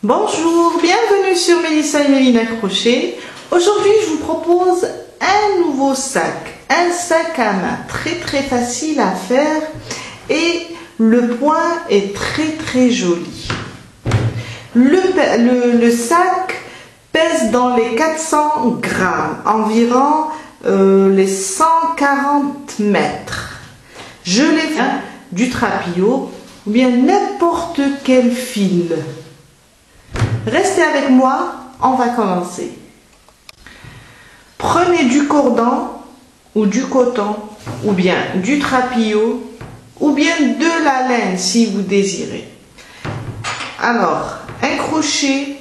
Bonjour, bienvenue sur Mélissa et Mélina Crochet. Aujourd'hui, je vous propose un nouveau sac, un sac à main très facile à faire et le point est très joli. Le sac pèse dans les 400 grammes, environ les 140 mètres. Je l'ai fait du trapillo ou bien n'importe quel fil. Restez avec moi, on va commencer. Prenez du cordon ou du coton ou bien du trapillo ou bien de la laine si vous désirez. Alors, un crochet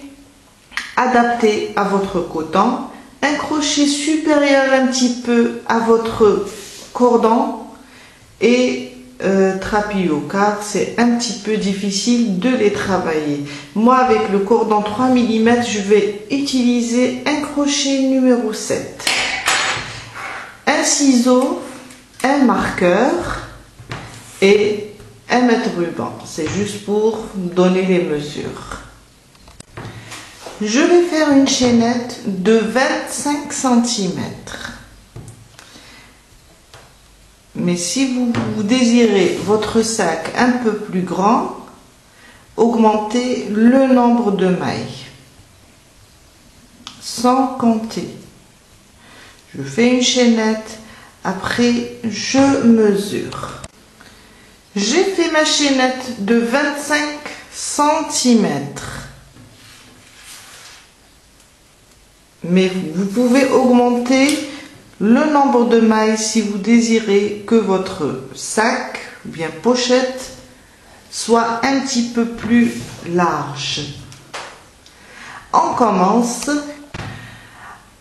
adapté à votre coton, un crochet supérieur un petit peu à votre cordon et trapillo car c'est un petit peu difficile de les travailler. Moi avec le cordon 3 mm je vais utiliser un crochet numéro 7, un ciseau, un marqueur et un mètre ruban. C'est juste pour donner les mesures. Je vais faire une chaînette de 25 cm. Mais si vous désirez votre sac un peu plus grand, augmentez le nombre de mailles. Sans compter. Je fais une chaînette, après je mesure. J'ai fait ma chaînette de 25 cm. Mais vous pouvez augmenter le nombre de mailles si vous désirez que votre sac ou bien pochette soit un petit peu plus large. On commence.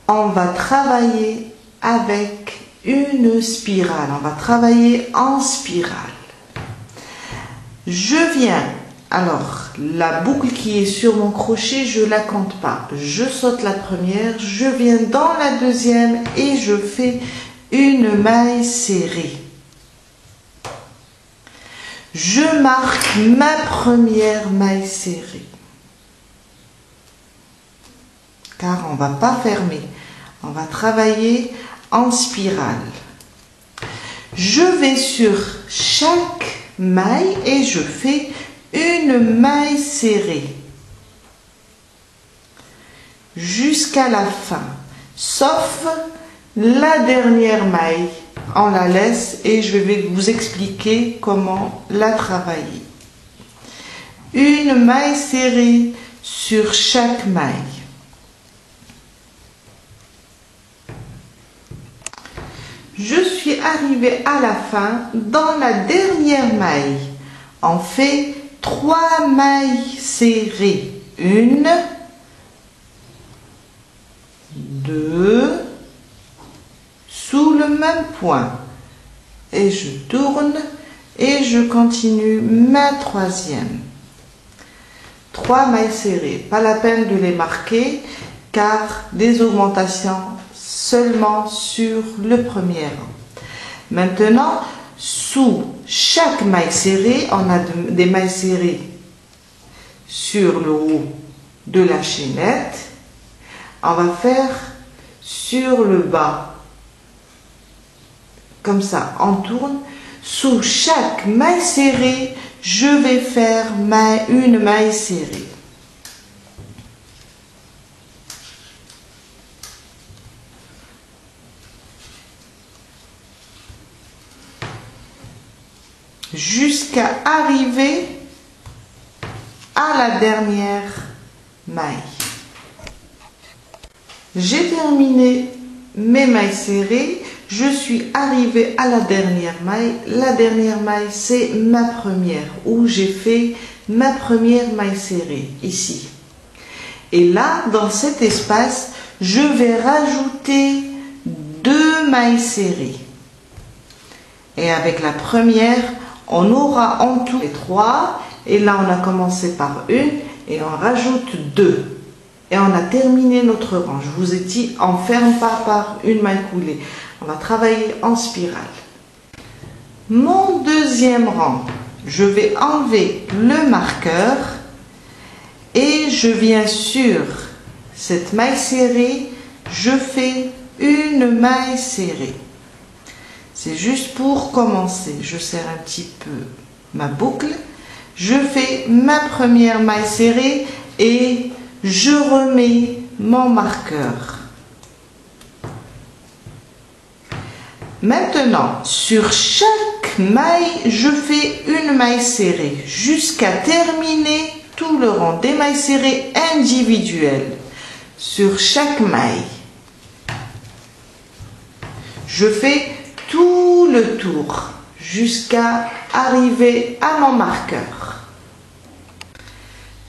On va travailler avec une spirale. On va travailler en spirale. Je viens. Alors, la boucle qui est sur mon crochet, je ne la compte pas. Je saute la première, je viens dans la deuxième et je fais une maille serrée. Je marque ma première maille serrée. Car on ne va pas fermer. On va travailler en spirale. Je vais sur chaque maille et je fais une maille serrée jusqu'à la fin, sauf la dernière maille. On la laisse et je vais vous expliquer comment la travailler. Une maille serrée sur chaque maille. Je suis arrivée à la fin. Dans la dernière maille, on fait 3 mailles serrées. 1, 2, sous le même point. Et je tourne et je continue ma troisième. 3 mailles serrées. Pas la peine de les marquer car des augmentations seulement sur le premier rang. Maintenant, sous chaque maille serrée, on a des mailles serrées sur le haut de la chaînette. On va faire sur le bas. Comme ça, on tourne. Sous chaque maille serrée, je vais faire une maille serrée. Jusqu'à arriver à la dernière maille. J'ai terminé mes mailles serrées. Je suis arrivée à la dernière maille. La dernière maille, c'est ma première, où j'ai fait ma première maille serrée, ici. Et là, dans cet espace, je vais rajouter 2 mailles serrées. Et avec la première, on aura en tout les 3. Et là, on a commencé par une et on rajoute 2. Et on a terminé notre rang. Je vous ai dit, on ne ferme pas par une maille coulée. On va travailler en spirale. Mon deuxième rang, je vais enlever le marqueur et je viens sur cette maille serrée, je fais une maille serrée. C'est juste pour commencer. Je serre un petit peu ma boucle, je fais ma première maille serrée et je remets mon marqueur. Maintenant, sur chaque maille, je fais une maille serrée jusqu'à terminer tout le rang des mailles serrées individuelles sur chaque maille. Je fais tout le tour jusqu'à arriver à mon marqueur.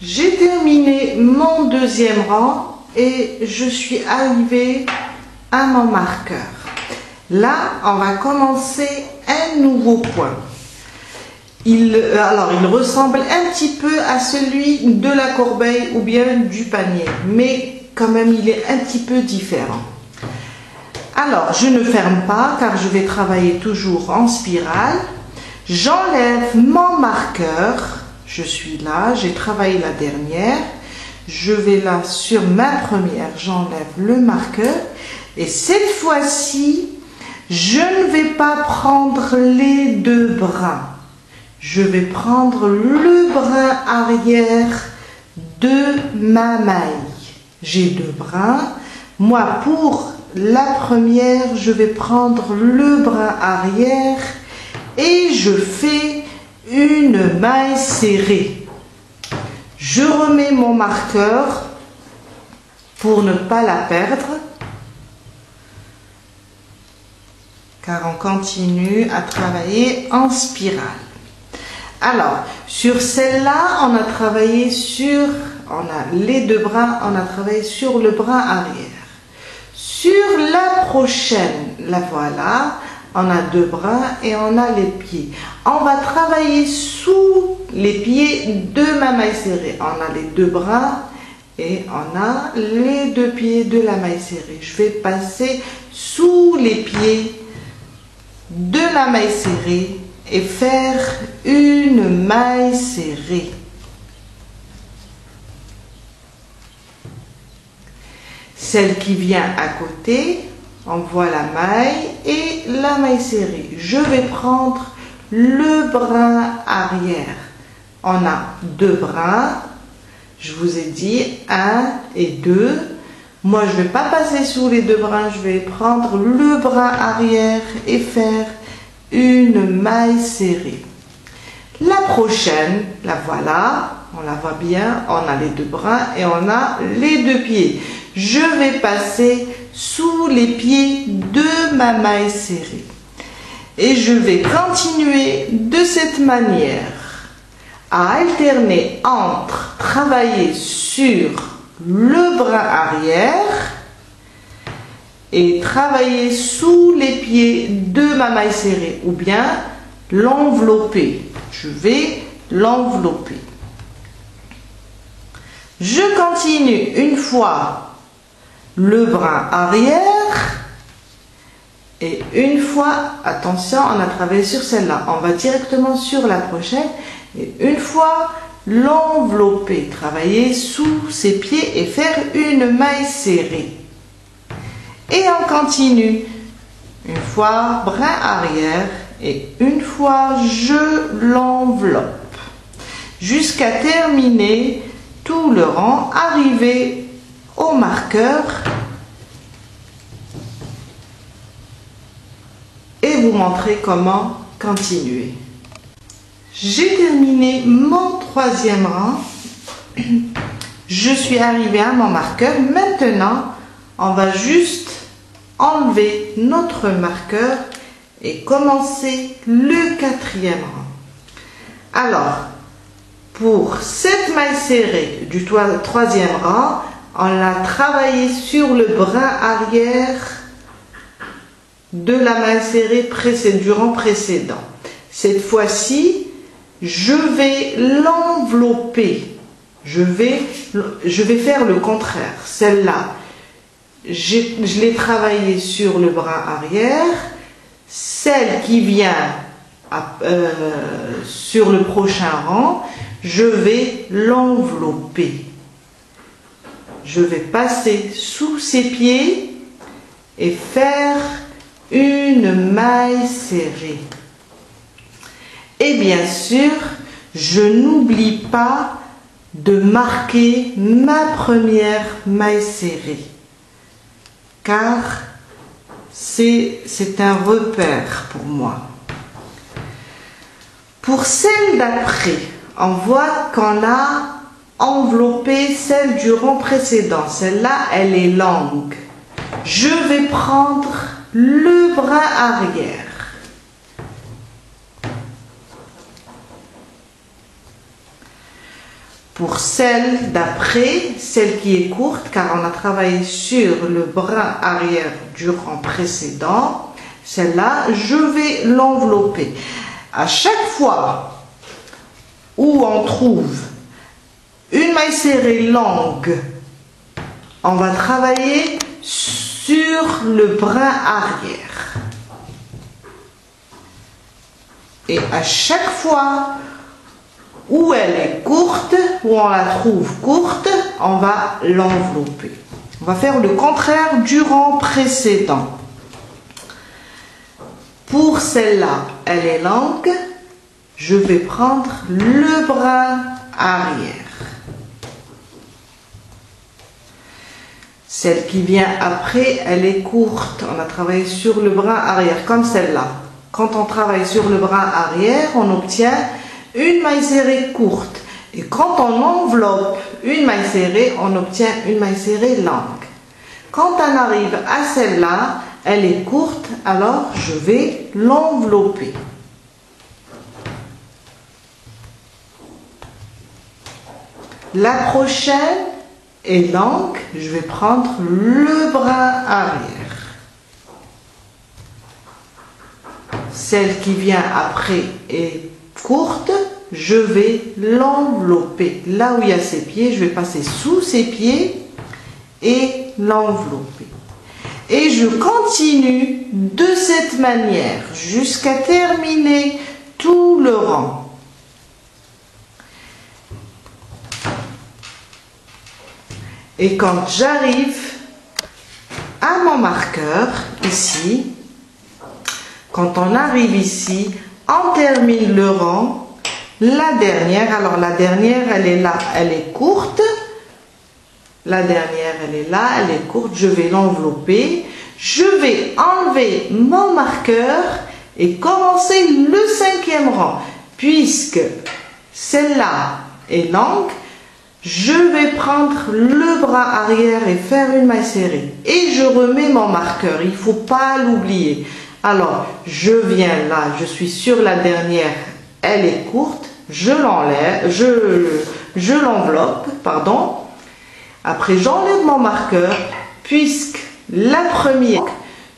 J'ai terminé mon deuxième rang et je suis arrivée à mon marqueur. Là, on va commencer un nouveau point. Il ressemble un petit peu à celui de la corbeille ou bien du panier, mais quand même, il est un petit peu différent. Alors, je ne ferme pas car je vais travailler toujours en spirale. J'enlève mon marqueur. Je suis là, j'ai travaillé la dernière. Je vais là sur ma première, j'enlève le marqueur. Et cette fois-ci, je ne vais pas prendre les deux brins. Je vais prendre le brin arrière de ma maille. J'ai deux brins. Moi, pour la première, je vais prendre le brin arrière et je fais une maille serrée. Je remets mon marqueur pour ne pas la perdre, car on continue à travailler en spirale. Alors, sur celle-là, on a travaillé sur, on a les deux bras, on a travaillé sur le bras arrière. Sur la prochaine, la voilà, on a deux bras et on a les pieds. On va travailler sous les pieds de ma maille serrée. On a les deux bras et on a les deux pieds de la maille serrée. Je vais passer sous les pieds de la maille serrée et faire une maille serrée. Celle qui vient à côté, on voit la maille et la maille serrée. Je vais prendre le brin arrière. On a deux brins, je vous ai dit 1 et 2. Moi, je ne vais pas passer sous les deux brins, je vais prendre le brin arrière et faire une maille serrée. La prochaine, la voilà, on la voit bien, on a les deux brins et on a les deux pieds. Je vais passer sous les pieds de ma maille serrée. Et je vais continuer de cette manière à alterner entre travailler sur le brin arrière et travailler sous les pieds de ma maille serrée ou bien l'envelopper. Je vais l'envelopper. Je continue une fois le brin arrière et une fois, attention, on a travaillé sur celle-là, on va directement sur la prochaine et une fois l'envelopper, travailler sous ses pieds et faire une maille serrée. Et on continue, une fois brin arrière et une fois je l'enveloppe jusqu'à terminer tout le rang, arriver au marqueur et vous montrer comment continuer. J'ai terminé mon troisième rang. Je suis arrivée à mon marqueur. Maintenant, on va juste enlever notre marqueur et commencer le quatrième rang. Alors, pour cette maille serrée du troisième rang, on l'a travaillé sur le brin arrière de la maille serrée du rang précédent. Cette fois-ci, je vais l'envelopper. Je vais faire le contraire. Celle-là, je l'ai travaillée sur le brin arrière. Celle qui vient sur le prochain rang, je vais l'envelopper. je vais passer sous ses pieds et faire une maille serrée. Et bien sûr, je n'oublie pas de marquer ma première maille serrée, car c'est un repère pour moi. Pour celle d'après, on voit qu'on a enveloppé celle du rang précédent. Celle-là, elle est longue. Je vais prendre le bras arrière. Pour celle d'après, celle qui est courte, car on a travaillé sur le bras arrière du rang précédent, celle-là, je vais l'envelopper. À chaque fois où on trouve une maille serrée longue, on va travailler sur le bras arrière. Et à chaque fois où elle est courte, où on la trouve courte, on va l'envelopper. On va faire le contraire du rang précédent. Pour celle-là, elle est longue, je vais prendre le bras arrière. Celle qui vient après, elle est courte. On a travaillé sur le bras arrière, comme celle-là. Quand on travaille sur le bras arrière, on obtient une maille serrée courte. Et quand on enveloppe une maille serrée, on obtient une maille serrée longue. Quand on arrive à celle-là, elle est courte, alors je vais l'envelopper. La prochaine est longue, je vais prendre le bras arrière. Celle qui vient après est courte, je vais l'envelopper. Là où il y a ses pieds, je vais passer sous ses pieds et l'envelopper. Et je continue de cette manière jusqu'à terminer tout le rang. Et quand j'arrive à mon marqueur, ici, quand on arrive ici, on termine le rang. La dernière, alors la dernière, elle est là, elle est courte. La dernière, elle est là, elle est courte. Je vais l'envelopper. Je vais enlever mon marqueur et commencer le cinquième rang. Puisque celle-là est longue, je vais prendre le bras arrière et faire une maille serrée. Et je remets mon marqueur, il ne faut pas l'oublier. Alors, je viens là, je suis sur la dernière, elle est courte, je l'enlève, je l'enveloppe, pardon. Après, j'enlève mon marqueur, puisque la première,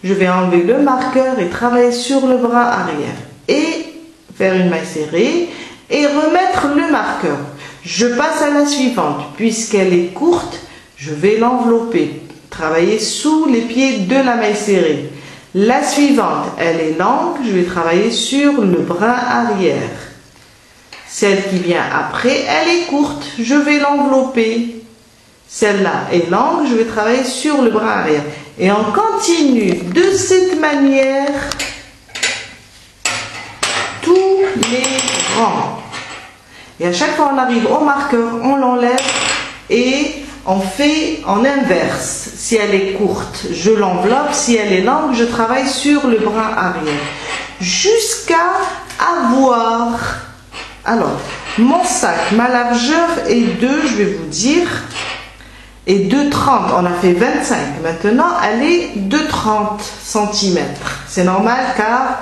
je vais enlever le marqueur et travailler sur le bras arrière. Et faire une maille serrée et remettre le marqueur. Je passe à la suivante, puisqu'elle est courte, je vais l'envelopper, travailler sous les pieds de la maille serrée. La suivante, elle est longue, je vais travailler sur le bras arrière. Celle qui vient après, elle est courte, je vais l'envelopper. Celle-là est longue, je vais travailler sur le bras arrière. Et on continue de cette manière tous les rangs. Et à chaque fois on arrive au marqueur, on l'enlève et on fait en inverse. Si elle est courte, je l'enveloppe. Si elle est longue, je travaille sur le bras arrière. Jusqu'à avoir... Alors, mon sac, ma largeur est de, je vais vous dire, est de 30. On a fait 25. Maintenant, elle est de 30 cm. C'est normal car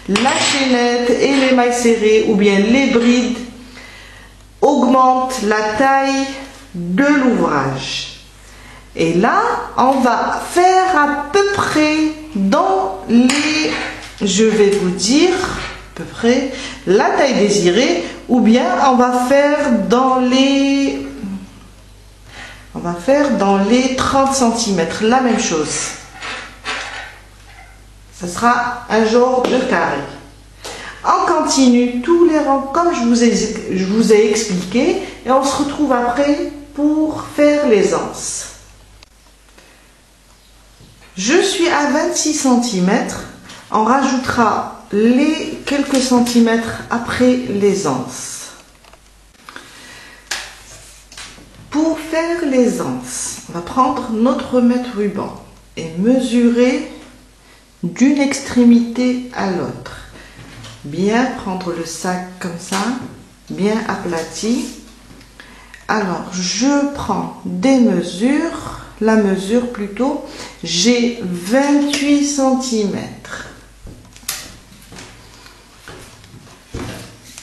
la chaînette et les mailles serrées ou bien les brides augmentent la taille de l'ouvrage. Et là, on va faire à peu près dans les, je vais vous dire, à peu près la taille désirée, ou bien on va faire dans les 30 cm, la même chose. Ce sera un genre de carré. On continue tous les rangs comme je vous ai expliqué et on se retrouve après pour faire les anses. Je suis à 26 cm. On rajoutera les quelques centimètres après les anses. Pour faire les anses, on va prendre notre mètre ruban et mesurer d'une extrémité à l'autre. Bien prendre le sac comme ça, bien aplati. Alors, je prends des mesures, la mesure plutôt, j'ai 28 cm.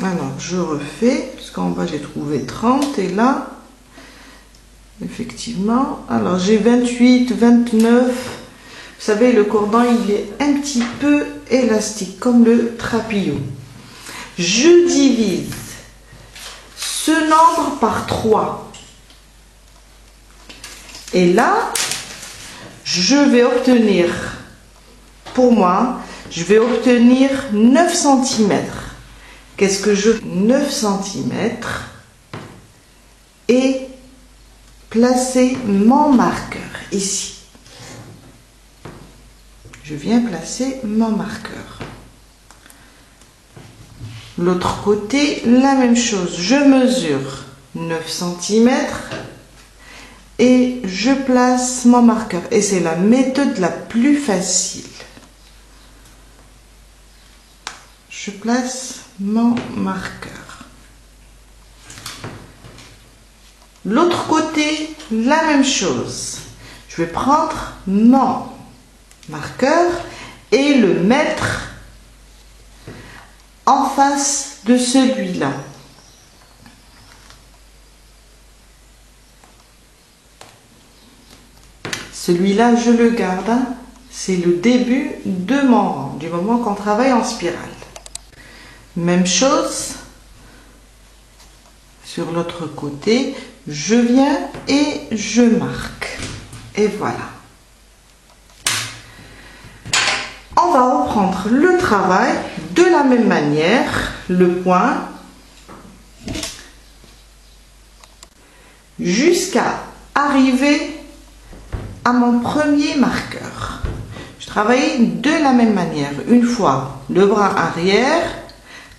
Alors, je refais, puisqu'en bas j'ai trouvé 30 et là, effectivement, alors j'ai 28, 29. Vous savez, le cordon, il est un petit peu élastique, comme le trapillo. Je divise ce nombre par 3. Et là, je vais obtenir, pour moi, je vais obtenir 9 cm. Qu'est-ce que je... 9 cm et placer mon marqueur ici. Je viens placer mon marqueur. L'autre côté, la même chose. Je mesure 9 cm et je place mon marqueur. Et c'est la méthode la plus facile. Je place mon marqueur. L'autre côté, la même chose. Je vais prendre mon marqueur et le mettre en face de celui-là. Celui-là, je le garde. C'est le début de mon rang, du moment qu'on travaille en spirale. Même chose sur l'autre côté. Je viens et je marque. Et voilà. On va reprendre le travail de la même manière, le point, jusqu'à arriver à mon premier marqueur. Je travaille de la même manière. Une fois le bras arrière,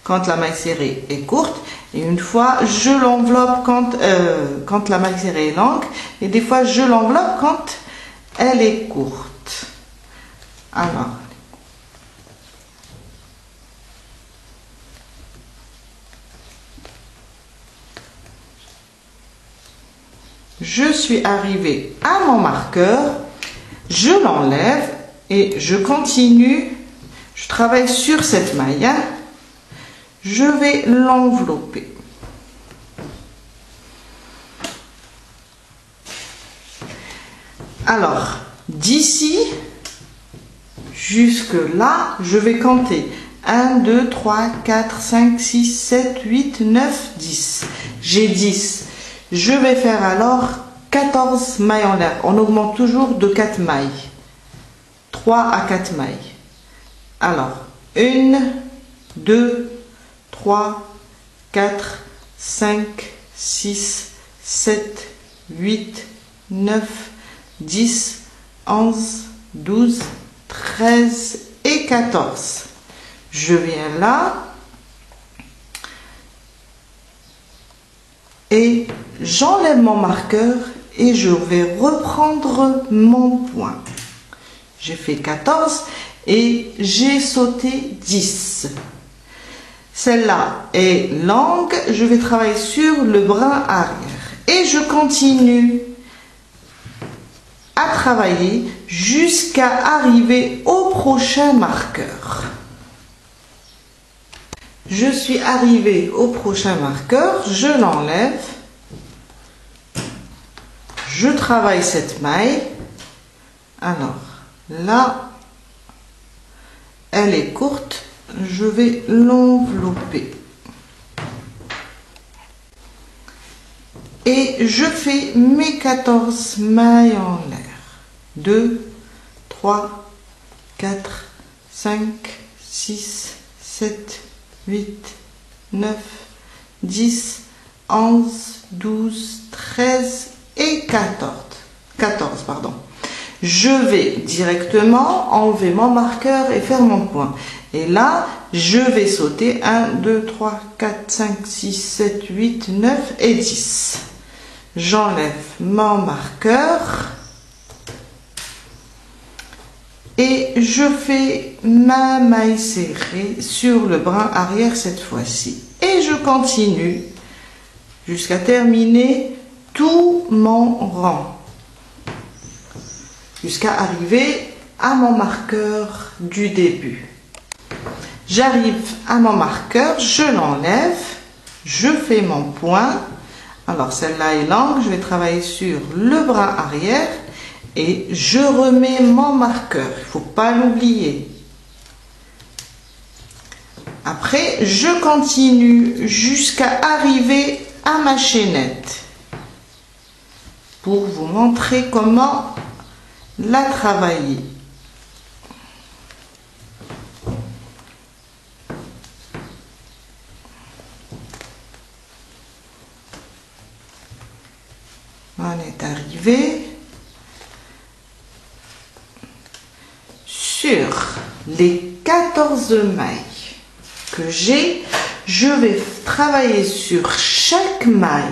quand la maille serrée est courte, et une fois je l'enveloppe quand la maille serrée est longue, et des fois je l'enveloppe quand elle est courte. Alors, je suis arrivée à mon marqueur, je l'enlève et je continue, je travaille sur cette maille, je vais l'envelopper. Alors, d'ici jusque là, je vais compter 1, 2, 3, 4, 5, 6, 7, 8, 9, 10. J'ai 10. Je vais faire alors 14 mailles en l'air. On augmente toujours de 4 mailles. 3 à 4 mailles. Alors, 1, 2, 3, 4, 5, 6, 7, 8, 9, 10, 11, 12, 13 et 14. Je viens là. Et j'enlève mon marqueur et je vais reprendre mon point. J'ai fait 14 et j'ai sauté 10. Celle-là est longue, je vais travailler sur le bras arrière. Et je continue à travailler jusqu'à arriver au prochain marqueur. Je suis arrivée au prochain marqueur, je l'enlève, je travaille cette maille. Alors là, elle est courte, je vais l'envelopper. Et je fais mes 14 mailles en l'air. 2, 3, 4, 5, 6, 7, 8, 9, 10, 11, 12, 13 et 14. Je vais directement enlever mon marqueur et faire mon point. Et là, je vais sauter 1, 2, 3, 4, 5, 6, 7, 8, 9 et 10. J'enlève mon marqueur et je fais ma maille serrée sur le brin arrière cette fois-ci. Et je continue jusqu'à terminer tout mon rang, jusqu'à arriver à mon marqueur du début. J'arrive à mon marqueur, je l'enlève, je fais mon point. Alors celle-là est longue, je vais travailler sur le bras arrière et je remets mon marqueur, il ne faut pas l'oublier. Après, je continue jusqu'à arriver à ma chaînette pour vous montrer comment la travailler. On est arrivé sur les 14 mailles que j'ai. Je vais travailler sur chaque maille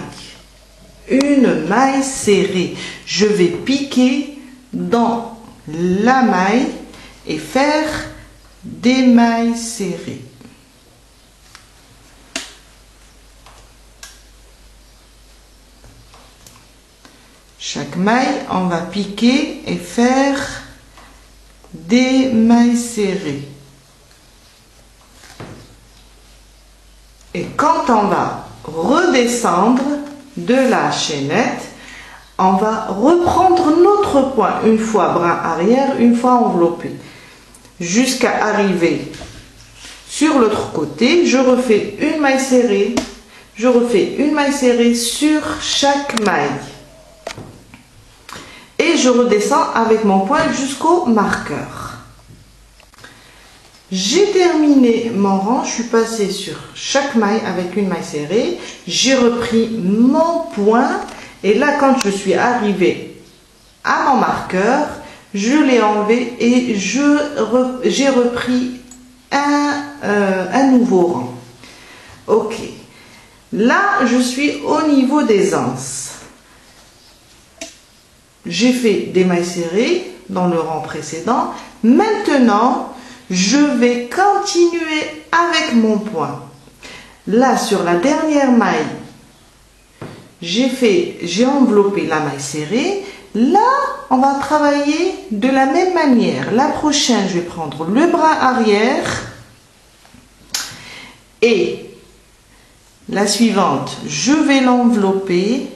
une maille serrée. Je vais piquer dans la maille et faire des mailles serrées. Chaque maille, on va piquer et faire des mailles serrées. Et quand on va redescendre de la chaînette, on va reprendre notre point une fois bras arrière, une fois enveloppé, jusqu'à arriver sur l'autre côté. Je refais une maille serrée, je refais une maille serrée sur chaque maille. Et je redescends avec mon point jusqu'au marqueur. J'ai terminé mon rang, je suis passée sur chaque maille avec une maille serrée. J'ai repris mon point et là quand je suis arrivée à mon marqueur, je l'ai enlevé et j'ai repris un nouveau rang. Ok, là je suis au niveau des anses. J'ai fait des mailles serrées dans le rang précédent. Maintenant, je vais continuer avec mon point. Là, sur la dernière maille, j'ai enveloppé la maille serrée. Là, on va travailler de la même manière. La prochaine, je vais prendre le bras arrière. Et la suivante, je vais l'envelopper.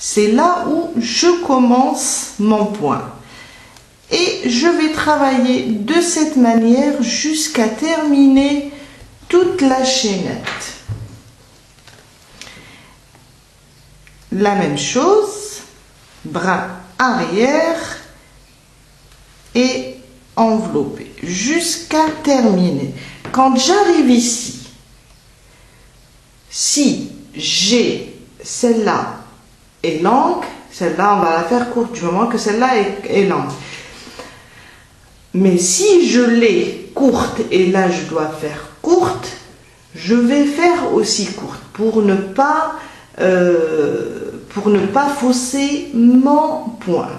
C'est là où je commence mon point. Et je vais travailler de cette manière jusqu'à terminer toute la chaînette. La même chose, bras arrière et enveloppé jusqu'à terminer. Quand j'arrive ici, si j'ai celle-là est longue, celle-là on va la faire courte du moment que celle-là est longue. Mais si je l'ai courte et là je dois faire courte, je vais faire aussi courte pour ne pas fausser mon point.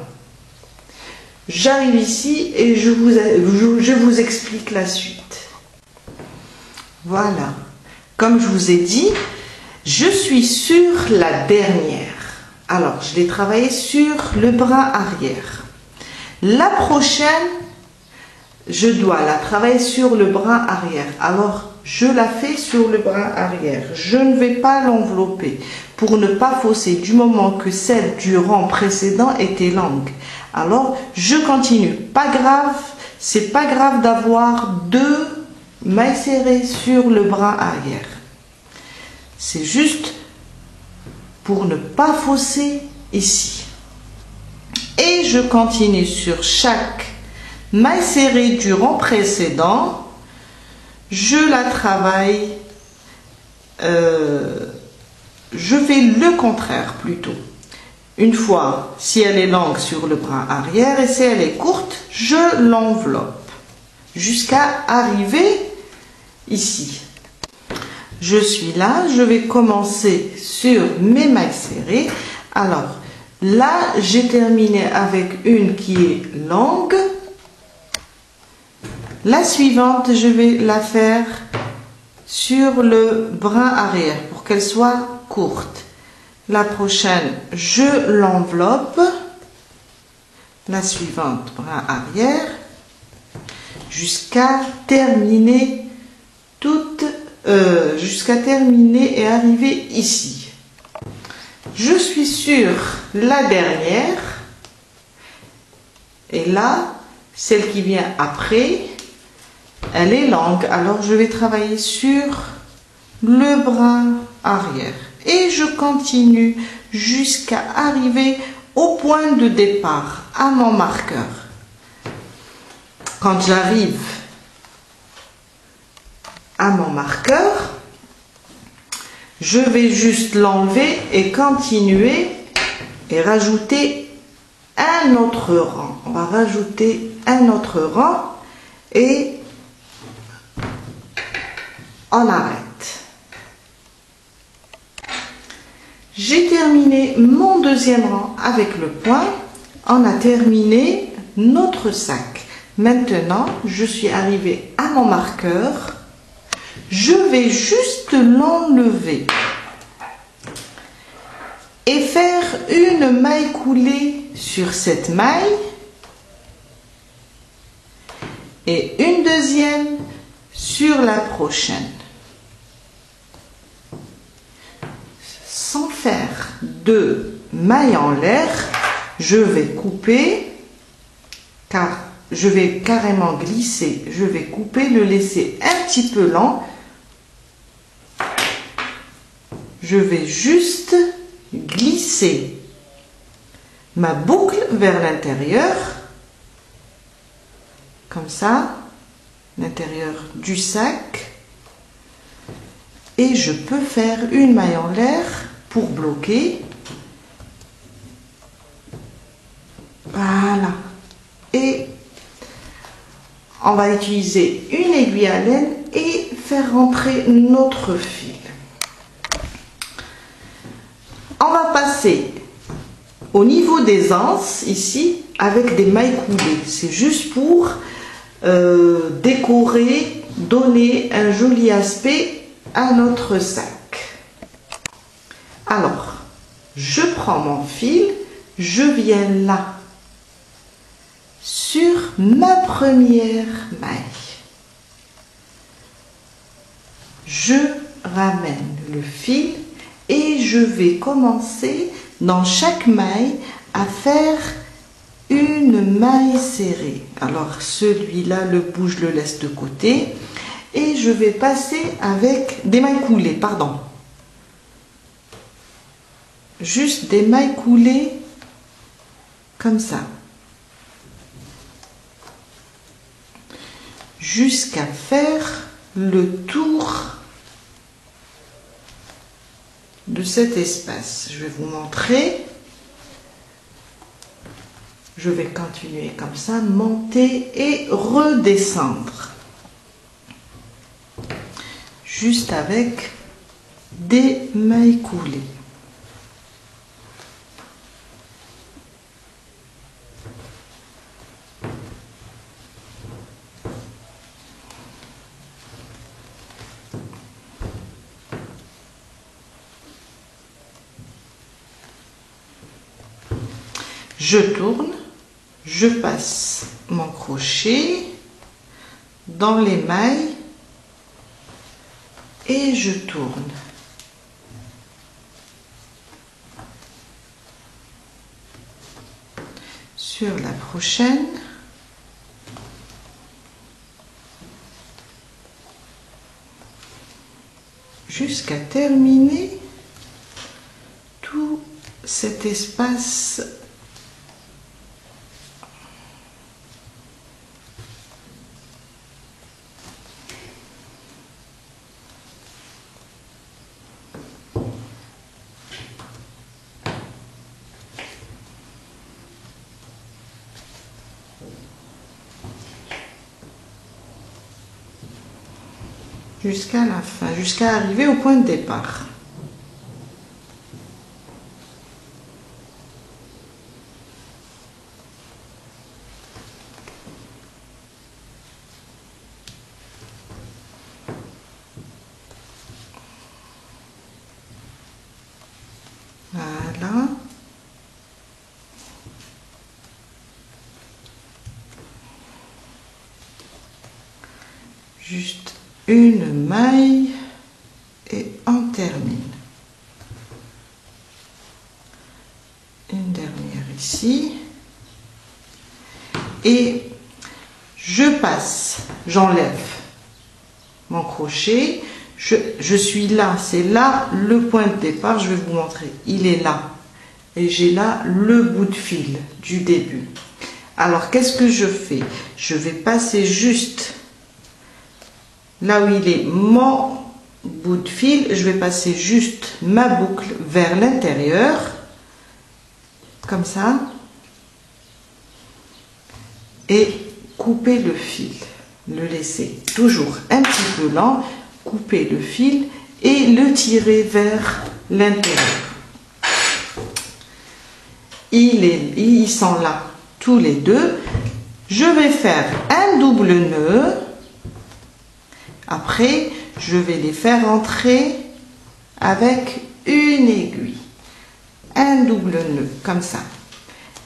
J'arrive ici et je vous explique la suite. Voilà. Comme je vous ai dit, je suis sur la dernière. Alors, je l'ai travaillé sur le bras arrière. La prochaine, je dois la travailler sur le bras arrière. Alors, je la fais sur le bras arrière. Je ne vais pas l'envelopper pour ne pas fausser du moment que celle du rang précédent était longue. Alors, je continue. Pas grave, c'est pas grave d'avoir deux mailles serrées sur le bras arrière. C'est juste pour ne pas fausser ici. Et je continue sur chaque maille serrée du rang précédent. Je la travaille, je fais le contraire plutôt. une fois si elle est longue sur le bras arrière et si elle est courte, je l'enveloppe jusqu'à arriver ici. Je suis là, je vais commencer sur mes mailles serrées. Alors là, j'ai terminé avec une qui est longue. La suivante, je vais la faire sur le bras arrière pour qu'elle soit courte. La prochaine, je l'enveloppe. La suivante, bras arrière, jusqu'à terminer jusqu'à terminer et arriver ici. Je suis sur la dernière et là, celle qui vient après, elle est longue, alors je vais travailler sur le bras arrière et je continue jusqu'à arriver au point de départ, à mon marqueur. Quand j'arrive à mon marqueur, je vais juste l'enlever et continuer et rajouter un autre rang. On va rajouter un autre rang et on arrête. J'ai terminé mon deuxième rang avec le point. On a terminé notre sac. Maintenant, je suis arrivée à mon marqueur. Je vais juste l'enlever et faire une maille coulée sur cette maille et une deuxième sur la prochaine. Sans faire de maille en l'air, je vais couper car je vais carrément glisser. Je vais couper, le laisser un petit peu lent. Je vais juste glisser ma boucle vers l'intérieur, comme ça, l'intérieur du sac, et je peux faire une maille en l'air pour bloquer. Voilà. Et on va utiliser une aiguille à laine et faire rentrer notre fil. On va passer au niveau des anses ici avec des mailles coulées. C'est juste pour décorer, donner un joli aspect à notre sac. Alors, je prends mon fil, je viens là sur ma première maille. Je ramène le fil et je vais commencer dans chaque maille à faire une maille serrée. Alors celui-là, le bout, je le laisse de côté et je vais passer avec des mailles coulées, pardon. Juste des mailles coulées comme ça. Jusqu'à faire le tour de cet espace. Je vais vous montrer. Je vais continuer comme ça, monter et redescendre. Juste avec des mailles coulées. Je tourne, je passe mon crochet dans les mailles et je tourne. Sur la prochaine. Jusqu'à terminer tout cet espace . jusqu'à la fin, jusqu'à arriver au point de départ. Voilà. Juste une maille et on termine. Une dernière ici. Et je passe, j'enlève mon crochet. Je suis là, c'est là le point de départ, je vais vous montrer. Il est là. Et j'ai là le bout de fil du début. Alors, qu'est-ce que je fais? Je vais passer juste là où il est mon bout de fil, je vais passer juste ma boucle vers l'intérieur, comme ça, et couper le fil, le laisser toujours un petit peu lent, couper le fil et le tirer vers l'intérieur. Ils sont là tous les deux. Je vais faire un double nœud. Après, je vais les faire entrer avec une aiguille. Un double nœud, comme ça.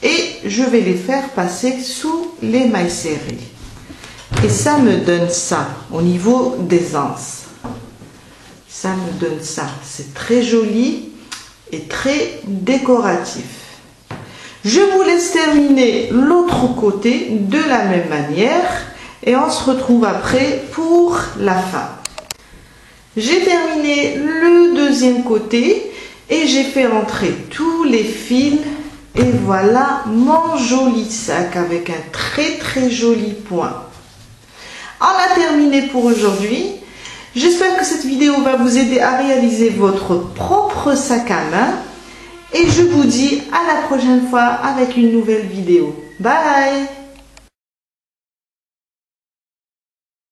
Et je vais les faire passer sous les mailles serrées. Et ça me donne ça, au niveau des anses. Ça me donne ça. C'est très joli et très décoratif. Je vous laisse terminer l'autre côté de la même manière. Et on se retrouve après pour la fin. J'ai terminé le deuxième côté et j'ai fait rentrer tous les fils. Et voilà mon joli sac avec un très joli point. On a terminé pour aujourd'hui. J'espère que cette vidéo va vous aider à réaliser votre propre sac à main. Et je vous dis à la prochaine fois avec une nouvelle vidéo. Bye!